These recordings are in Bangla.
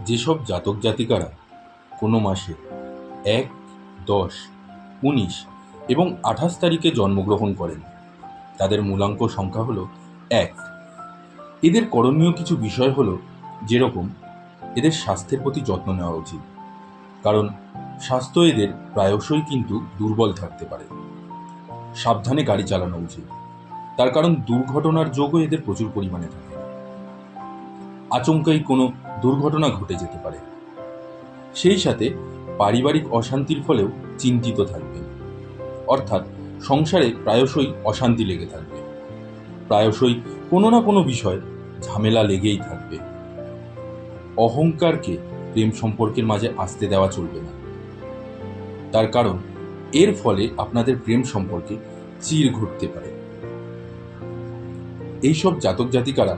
যেসব জাতক জাতিকারা কোনো মাসে ১, ১০, ১৯ এবং ২৮ তারিখে জন্মগ্রহণ করেন তাদের মূলাঙ্ক সংখ্যা হলো ১। এদের করণীয় কিছু বিষয় হলো, যেরকম এদের স্বাস্থ্যের প্রতি যত্ন নেওয়া উচিত, কারণ স্বাস্থ্য এদের প্রায়শই কিন্তু দুর্বল থাকতে পারে। সাবধানে গাড়ি চালানো উচিত, তার কারণ দুর্ঘটনার যোগও এদের প্রচুর পরিমাণে থাকে। আচমকাই কোনো দুর্ঘটনা ঘটে যেতে পারে। সেই সাথে পারিবারিক অশান্তির ফলেও চিন্তিত থাকবেন, অর্থাৎ সংসারে প্রায়শই অশান্তি লেগে থাকবে। প্রায়শই কোনো না কোনো বিষয় ঝামেলা লেগেই থাকবে। অহংকারকে প্রেম সম্পর্কের মাঝে আসতে দেওয়া চলবে না, তার কারণ এর ফলে আপনাদের প্রেম সম্পর্কে চির ঘটতে পারে। এইসব জাতক জাতিকারা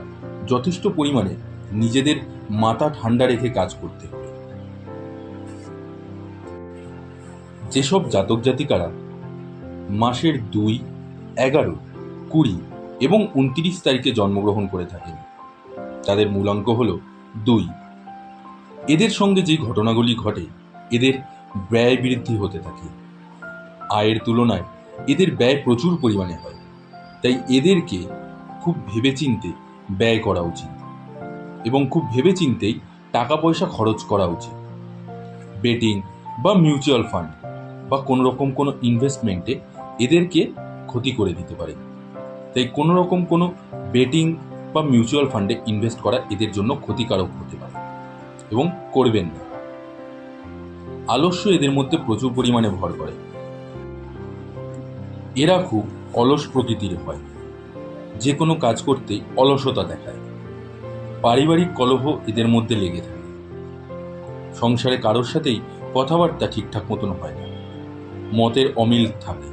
যথেষ্ট পরিমাণে নিজেদের মাথা ঠান্ডা রেখে কাজ করতে হবে। যেসব জাতক জাতিকারা মাসের ২, ১১, ২০ এবং ২৯ তারিখে জন্মগ্রহণ করে থাকেন তাদের মূলাঙ্ক হল ২। এদের সঙ্গে যে ঘটনাগুলি ঘটে, এদের ব্যয় বৃদ্ধি হতে থাকে। আয়ের তুলনায় এদের ব্যয় প্রচুর পরিমাণে হয়, তাই এদেরকে খুব ভেবেচিন্তে ব্যয় করা উচিত এবং খুব ভেবেচিন্তেই টাকা পয়সা খরচ করা উচিত। বেটিং বা মিউচুয়াল ফান্ড বা কোনোরকম কোনো ইনভেস্টমেন্টে এদেরকে ক্ষতি করে দিতে পারে, তাই কোনোরকম কোনো বেটিং বা মিউচুয়াল ফান্ডে ইনভেস্ট করা এদের জন্য ক্ষতিকারক হতে পারে এবং করবেন না। আলস্য এদের মধ্যে প্রচুর পরিমাণে ভর করে। এরা খুব অলস প্রকৃতির হয়, যে কোনো কাজ করতেই অলসতা দেখায়। পারিবারিক কলহ এদের মধ্যে লেগে থাকে। সংসারে কারোর সাথেই কথাবার্তা ঠিকঠাক মতন হয় না, মতের অমিল থাকে।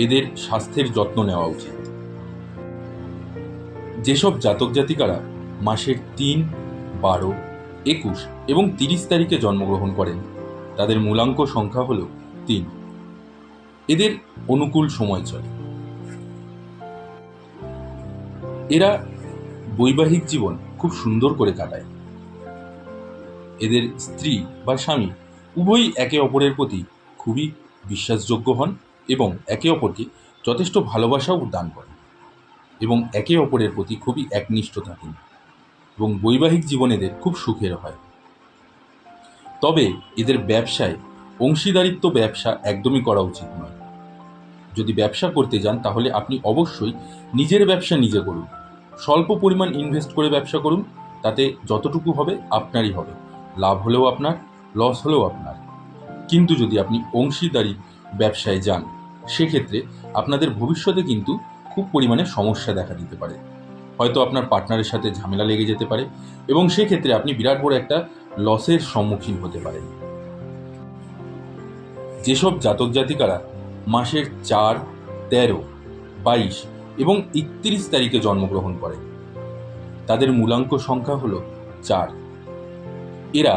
এদের স্বাস্থ্যের যত্ন নেওয়া উচিত। যেসব জাতক জাতিকারা মাসের ৩, ১২, ২১ এবং ৩০ তারিখে জন্মগ্রহণ করেন তাদের মূলাঙ্ক সংখ্যা হল ৩। এদের অনুকূল সময় চলে। এরা বৈবাহিক জীবন খুব সুন্দর করে কাটায়। এদের স্ত্রী বা স্বামী উভয়ই একে অপরের প্রতি খুবই বিশ্বাসযোগ্য হন এবং একে অপরকে যথেষ্ট ভালোবাসাও দান করেন এবং একে অপরের প্রতি খুবই একনিষ্ঠ থাকেন এবং বৈবাহিক জীবন এদের খুব সুখের হয়। তবে এদের ব্যবসায় অংশীদারিত্ব ব্যবসা একদমই করা উচিত নয়। যদি ব্যবসা করতে যান তাহলে আপনি অবশ্যই নিজের ব্যবসা নিজে করুন। স্বল্প পরিমাণ ইনভেস্ট করে ব্যবসা করুন, তাতে যতটুকু হবে আপনারই হবে। লাভ হলেও আপনার, লস হলেও আপনার। কিন্তু যদি আপনি অংশীদারি ব্যবসায় যান, সেক্ষেত্রে আপনাদের ভবিষ্যতে কিন্তু খুব পরিমাণে সমস্যা দেখা দিতে পারে। হয়তো আপনার পার্টনারের সাথে ঝামেলা লেগে যেতে পারে এবং সেক্ষেত্রে আপনি বিরাট বড় একটা লসের সম্মুখীন হতে পারেন। যেসব জাতক জাতিকারা মাসের ৪, ১৩, ২২ এবং ৩১ তারিখে জন্মগ্রহণ করেন তাদের মূলাঙ্ক সংখ্যা হল ৪। এরা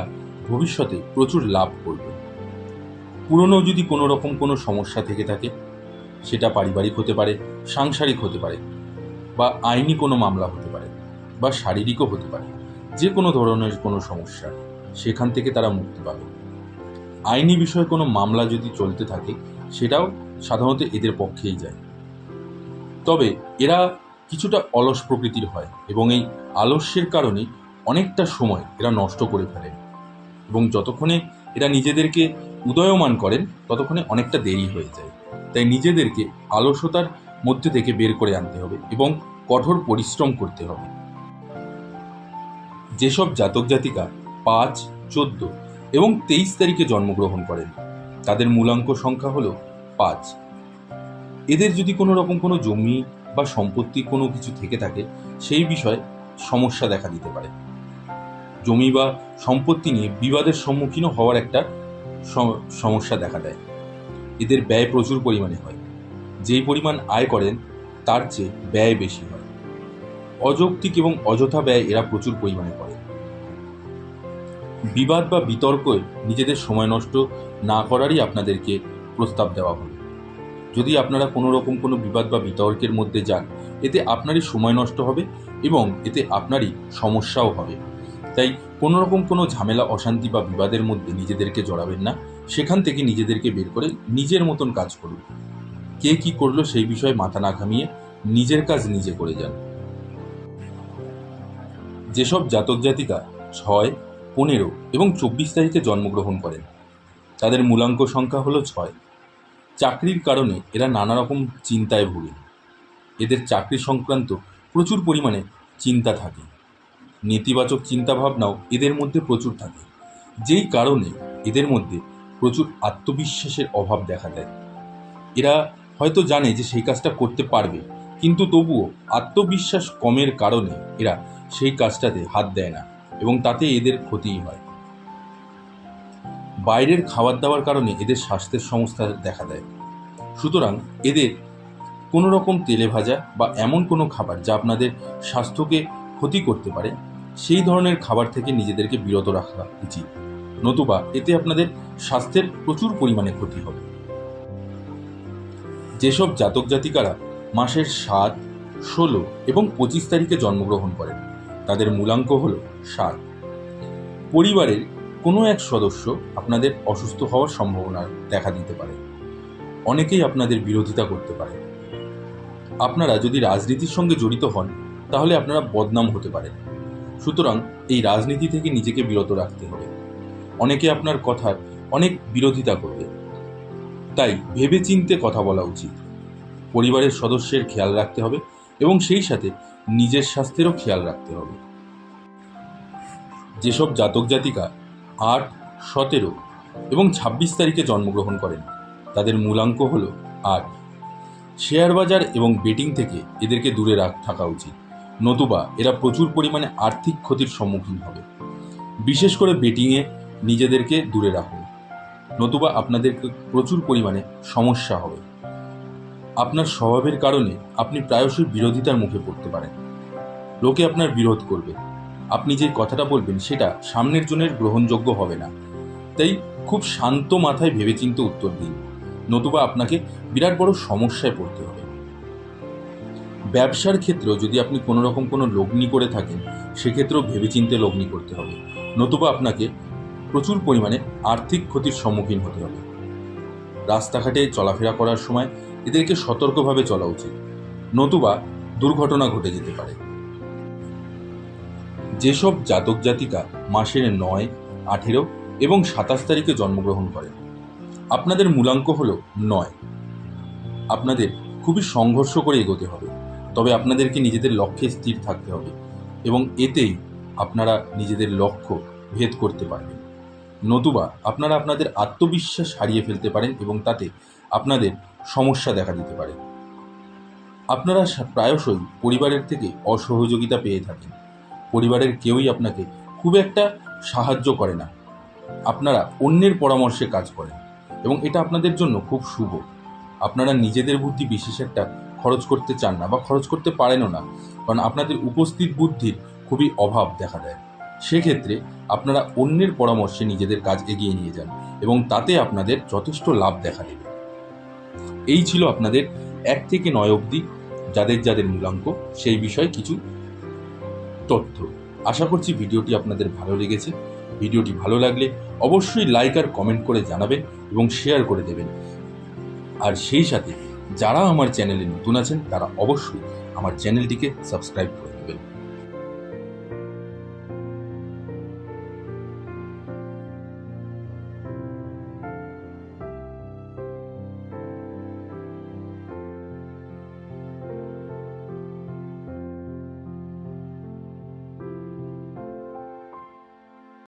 ভবিষ্যতে প্রচুর লাভ করবে। পুরনো যদি কোনো রকম কোনো সমস্যা থেকে থাকে, সেটা পারিবারিক হতে পারে, সাংসারিক হতে পারে, বা আইনি কোনো মামলা হতে পারে, বা শারীরিকও হতে পারে, যে কোনো ধরনের কোনো সমস্যা, সেখান থেকে তারা মুক্তি পাবে। আইনি বিষয়ে কোনো মামলা যদি চলতে থাকে, সেটাও সাধারণত এদের পক্ষেই যায়। তবে এরা কিছুটা অলস প্রকৃতির হয় এবং এই আলস্যের কারণে অনেকটা সময় এরা নষ্ট করে ফেলেন এবং যতক্ষণে এরা নিজেদেরকে উদয়মান করেন ততক্ষণে অনেকটা দেরি হয়ে যায়। তাই নিজেদেরকে অলসতার মধ্যে থেকে বের করে আনতে হবে এবং কঠোর পরিশ্রম করতে হবে। যেসব জাতক জাতিকা ৫, ১৪ এবং ২৩ তারিখে জন্মগ্রহণ করেন তাদের মূলাঙ্ক সংখ্যা হল ৫। এদের যদি কোনো রকম কোনো জমি বা সম্পত্তি কোনো কিছু থেকে থাকে, সেই বিষয়ে সমস্যা দেখা দিতে পারে। জমি বা সম্পত্তি নিয়ে বিবাদের সম্মুখীনও হওয়ার একটা সমস্যা দেখা দেয়। এদের ব্যয় প্রচুর পরিমাণে হয়। যেই পরিমাণ আয় করেন তার চেয়ে ব্যয় বেশি হয়। অযৌক্তিক এবং অযথা ব্যয় এরা প্রচুর পরিমাণে করে। বিবাদ বা বিতর্কে নিজেদের সময় নষ্ট না করারই আপনাদেরকে প্রস্তাব দেওয়া হলো। যদি আপনারা কোনো রকম কোনো বিবাদ বা বিতর্কের মধ্যে যান, এতে আপনারই সময় নষ্ট হবে এবং এতে আপনারই সমস্যাও হবে। তাই কোনোরকম কোনো ঝামেলা, অশান্তি বা বিবাদের মধ্যে নিজেদেরকে জড়াবেন না। সেখান থেকে নিজেদেরকে বের করে নিজের মতন কাজ করুন। কে কি করলো সেই বিষয়ে মাথা না ঘামিয়ে নিজের কাজ নিজে করে যান। যেসব জাতক জাতিকা 6, 15 এবং 24 তারিখে জন্মগ্রহণ করেন তাদের মূলাঙ্ক সংখ্যা হলো 6। চাকরির কারণে এরা নানা রকম চিন্তায় ভোগেন। এদের চাকরি সংক্রান্ত প্রচুর পরিমাণে চিন্তা থাকে। নেতিবাচক চিন্তাভাবনাও এদের মধ্যে প্রচুর থাকে, যেই কারণে এদের মধ্যে প্রচুর আত্মবিশ্বাসের অভাব দেখা দেয়। এরা হয়তো জানে যে সেই কাজটা করতে পারবে, কিন্তু তবুও আত্মবিশ্বাস কমের কারণে এরা সেই কাজটাতে হাত দেয় না এবং তাতে এদের ক্ষতিই হয়। বাইরের খাবার দাবার কারণে এদের স্বাস্থ্যের সমস্যা দেখা দেয়। সুতরাং এদের কোনো রকম তেলে ভাজা বা এমন কোনো খাবার যা আপনাদের স্বাস্থ্যকে ক্ষতি করতে পারে সেই ধরনের খাবার থেকে নিজেদেরকে বিরত রাখা উচিত, নতুবা এতে আপনাদের স্বাস্থ্যের প্রচুর পরিমাণে ক্ষতি হবে। যেসব জাতক জাতিকারা মাসের 7, 16 এবং 25 তারিখে জন্মগ্রহণ করেন তাদের মূলাঙ্ক হল 7। পরিবারের কোনো এক সদস্য আপনাদের অসুস্থ হওয়ার সম্ভাবনা দেখা দিতে পারে। অনেকেই আপনাদের বিরোধিতা করতে পারে। আপনারা যদি রাজনীতির সঙ্গে জড়িত হন তাহলে আপনারা বদনাম হতে পারেন। সুতরাং এই রাজনীতি থেকে নিজেকে বিরত রাখতে হবে। অনেকে আপনার কথার অনেক বিরোধিতা করবে, তাই ভেবেচিন্তে কথা বলা উচিত। পরিবারের সদস্যের খেয়াল রাখতে হবে এবং সেই সাথে নিজের স্বাস্থ্যেরও খেয়াল রাখতে হবে। যেসব জাতক জাতিকা 8, 17 এবং 26 তারিখে জন্মগ্রহণ করেন তাদের মূলাঙ্ক হল 8। শেয়ার বাজার এবং বেটিং থেকে এদেরকে দূরে থাকা উচিত, নতুবা এরা প্রচুর পরিমাণে আর্থিক ক্ষতির সম্মুখীন হবে। বিশেষ করে বেটিংয়ে নিজেদেরকে দূরে রাখুন, নতুবা আপনাদেরকে প্রচুর পরিমাণে সমস্যা হবে। আপনার স্বভাবের কারণে আপনি প্রায়শই বিরোধিতার মুখে পড়তে পারেন। লোকে আপনার বিরোধ করবে। আপনি যে কথাটা বলবেন সেটা সামনের জনের গ্রহণযোগ্য হবে না। তাই খুব শান্ত মাথায় ভেবেচিন্তে উত্তর দিন, নতুবা আপনাকে বিরাট বড় সমস্যায় পড়তে হবে। ব্যবসার ক্ষেত্রেও যদি আপনি কোনো রকম কোনো লগ্নি করে থাকেন সেক্ষেত্রেও ভেবেচিন্তে লগ্নি করতে হবে, নতুবা আপনাকে প্রচুর পরিমাণে আর্থিক ক্ষতির সম্মুখীন হতে হবে। রাস্তাঘাটে চলাফেরা করার সময় এদেরকে সতর্কভাবে চলা উচিত, নতুবা দুর্ঘটনা ঘটে যেতে পারে। যেসব জাতক জাতিকা মাসের 9, 18 এবং 27 তারিখে জন্মগ্রহণ করেন আপনাদের মূলাঙ্ক হল 9। আপনাদের খুবই সংঘর্ষ করে এগোতে হবে, তবে আপনাদেরকে নিজেদের লক্ষ্যে স্থির থাকতে হবে এবং এতেই আপনারা নিজেদের লক্ষ্য ভেদ করতে পারবেন, নতুবা আপনারা আপনাদের আত্মবিশ্বাস হারিয়ে ফেলতে পারেন এবং তাতে আপনাদের সমস্যা দেখা দিতে পারে। আপনারা প্রায়শই পরিবারের থেকে অসহযোগিতা পেয়ে থাকেন। পরিবারের কেউই আপনাকে খুব একটা সাহায্য করে না। আপনারা অন্যের পরামর্শে কাজ করেন এবং এটা আপনাদের জন্য খুব শুভ। আপনারা নিজেদের বুদ্ধি বিশেষ একটা খরচ করতে চান না বা খরচ করতে পারেনও না, কারণ আপনাদের উপস্থিত বুদ্ধির খুবই অভাব দেখা দেয়। সেক্ষেত্রে আপনারা অন্যের পরামর্শে নিজেদের কাজ এগিয়ে নিয়ে যান এবং তাতে আপনাদের যথেষ্ট লাভ দেখা দেবে। এই ছিল আপনাদের 1 থেকে 9 অবধি যাদের যাদের মূলাঙ্ক সেই বিষয়ে কিছু তথ্য। আশা করছি ভিডিওটি আপনাদের ভালো লেগেছে। ভিডিওটি ভালো লাগলে অবশ্যই লাইক আর কমেন্ট করে জানাবেন এবং শেয়ার করে দেবেন। আর সেই সাথে যারা আমার চ্যানেলে নতুন আছেন তারা অবশ্যই আমার চ্যানেলটিকে সাবস্ক্রাইব করুন।